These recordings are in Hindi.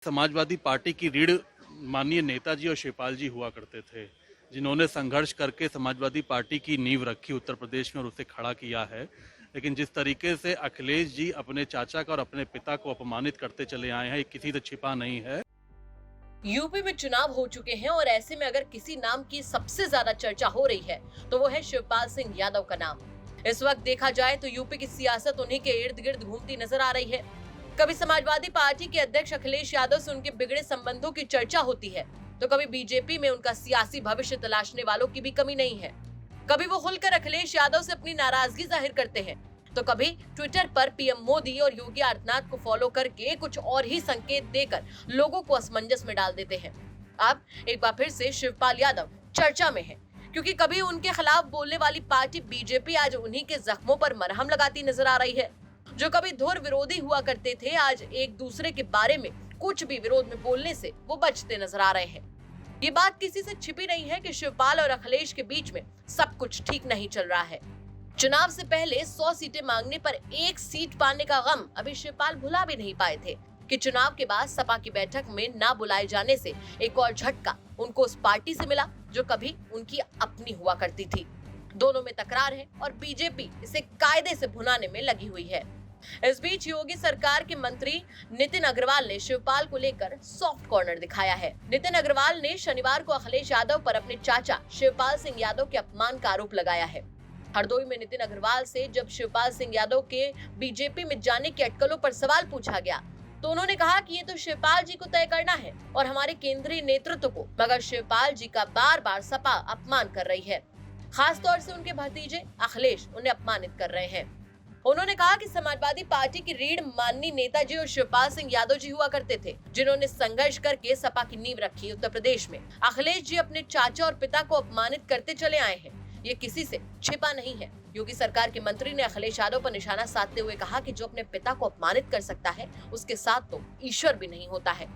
समाजवादी पार्टी की रीढ़ माननीय नेताजी और शिवपाल जी हुआ करते थे, जिन्होंने संघर्ष करके समाजवादी पार्टी की नींव रखी उत्तर प्रदेश में और उसे खड़ा किया है। लेकिन जिस तरीके से अखिलेश जी अपने चाचा का और अपने पिता को अपमानित करते चले आए हैं, ये किसी से छिपा नहीं है। यूपी में चुनाव हो चुके हैं और ऐसे में अगर किसी नाम की सबसे ज्यादा चर्चा हो रही है तो वो है शिवपाल सिंह यादव का नाम। इस वक्त देखा जाए तो यूपी की सियासत उन्हीं के इर्द गिर्द घूमती नजर आ रही है। कभी समाजवादी पार्टी के अध्यक्ष अखिलेश यादव से उनके बिगड़े संबंधों की चर्चा होती है, तो कभी बीजेपी में उनका सियासी भविष्य तलाशने वालों की भी कमी नहीं है। कभी वो खुलकर अखिलेश यादव से अपनी नाराजगी जाहिर करते हैं, तो कभी ट्विटर पर पीएम मोदी और योगी आदित्यनाथ को फॉलो करके कुछ और ही संकेत देकर लोगों को असमंजस में डाल देते हैं। अब एक बार फिर से शिवपाल यादव चर्चा में है, क्योंकि कभी उनके खिलाफ बोलने वाली पार्टी बीजेपी आज उन्हीं के जख्मों पर मरहम लगाती नजर आ रही है। जो कभी धुर विरोधी हुआ करते थे, आज एक दूसरे के बारे में कुछ भी विरोध में बोलने से वो बचते नजर आ रहे हैं। ये बात किसी से छिपी नहीं है कि शिवपाल और अखिलेश के बीच में सब कुछ ठीक नहीं चल रहा है। चुनाव से पहले 100 सीटें मांगने पर एक सीट पाने का गम अभी शिवपाल भुला भी नहीं पाए थे कि चुनाव के बाद सपा की बैठक में ना बुलाए जाने से एक और झटका उनको उस पार्टी से मिला जो कभी उनकी अपनी हुआ करती थी। दोनों में तकरार है और बीजेपी इसे कायदे से भुनाने में लगी हुई है। इस बीच योगी सरकार के मंत्री नितिन अग्रवाल ने शिवपाल को लेकर सॉफ्ट कॉर्नर दिखाया है। नितिन अग्रवाल ने शनिवार को अखिलेश यादव पर अपने चाचा शिवपाल सिंह यादव के अपमान का आरोप लगाया है। हरदोई में नितिन अग्रवाल से जब शिवपाल सिंह यादव के बीजेपी में जाने की अटकलों पर सवाल पूछा गया, तो उन्होंने कहा कि ये तो शिवपाल जी को तय करना है और हमारे केंद्रीय नेतृत्व को, मगर शिवपाल जी का बार बार सपा अपमान कर रही है। खास तौर से उनके भतीजे अखिलेश उन्हें अपमानित कर रहे हैं। उन्होंने कहा कि समाजवादी पार्टी की रीढ़ माननीय नेताजी और शिवपाल सिंह यादव जी हुआ करते थे, जिन्होंने संघर्ष करके सपा की नींव रखी उत्तर प्रदेश में। अखिलेश जी अपने चाचा और पिता को अपमानित करते चले आए हैं, ये किसी से छिपा नहीं है। योगी सरकार के मंत्री ने अखिलेश यादव पर निशाना साधते हुए कहा कि जो अपने पिता को अपमानित कर सकता है, उसके साथ तो ईश्वर भी नहीं होता है।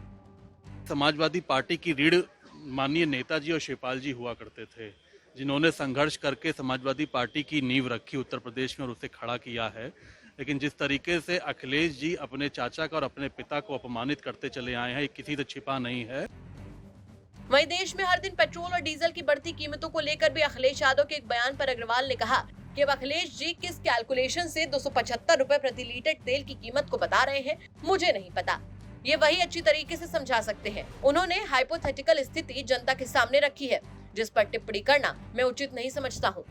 समाजवादी पार्टी की रीढ़ माननीय नेताजी और शिवपाल जी हुआ करते थे, जिन्होंने संघर्ष करके समाजवादी पार्टी की नींव रखी उत्तर प्रदेश में और उसे खड़ा किया है। लेकिन जिस तरीके से अखिलेश जी अपने चाचा का और अपने पिता को अपमानित करते चले आए हैं, ये किसी से छिपा नहीं है। वहीं देश में हर दिन पेट्रोल और डीजल की बढ़ती कीमतों को लेकर भी अखिलेश यादव के एक बयान पर अग्रवाल ने कहा कि अब अखिलेश जी किस कैलकुलेशन से 275 रुपए प्रति लीटर तेल की कीमत को बता रहे हैं, मुझे नहीं पता। ये वही अच्छी तरीके से समझा सकते हैं। उन्होंने हाइपोथेटिकल स्थिति जनता के सामने रखी है, जिस पर टिप्पणी करना मैं उचित नहीं समझता हूँ।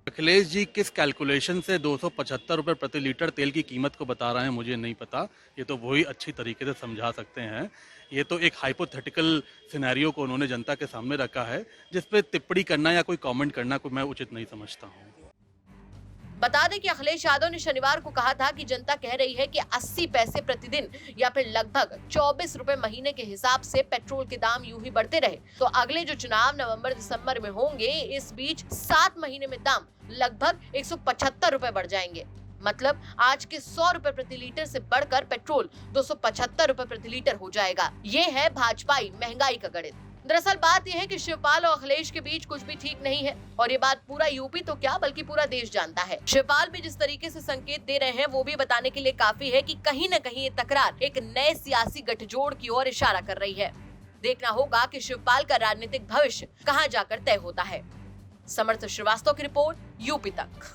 अखिलेश जी किस कैलकुलेशन से 275 रुपए प्रति लीटर तेल की कीमत को बता रहे हैं, मुझे नहीं पता। ये तो वही अच्छी तरीके से समझा सकते हैं। ये तो एक हाइपोथेटिकल सिनेरियो को उन्होंने जनता के सामने रखा है, जिस पे टिप्पणी करना या कोई कमेंट करना कोई मैं उचित नहीं समझता हूँ। बता दें कि अखिलेश यादव ने शनिवार को कहा था कि जनता कह रही है कि 80 पैसे प्रतिदिन या फिर लगभग 24 रुपए महीने के हिसाब से पेट्रोल के दाम यूं ही बढ़ते रहे तो अगले जो चुनाव नवंबर दिसंबर में होंगे, इस बीच 7 महीने में दाम लगभग 175 रुपए बढ़ जाएंगे। मतलब आज के 100 रुपए प्रति लीटर से बढ़कर पेट्रोल 275 रुपए प्रति लीटर हो जाएगा। ये है भाजपाई महंगाई का गणित। दरअसल बात यह है कि शिवपाल और अखिलेश के बीच कुछ भी ठीक नहीं है और ये बात पूरा यूपी तो क्या बल्कि पूरा देश जानता है। शिवपाल भी जिस तरीके से संकेत दे रहे हैं, वो भी बताने के लिए काफी है कि कहीं न कहीं ये तकरार एक नए सियासी गठजोड़ की ओर इशारा कर रही है। देखना होगा कि शिवपाल का राजनीतिक भविष्य कहां जाकर तय होता है। समर्थ श्रीवास्तव की रिपोर्ट, यूपी तक।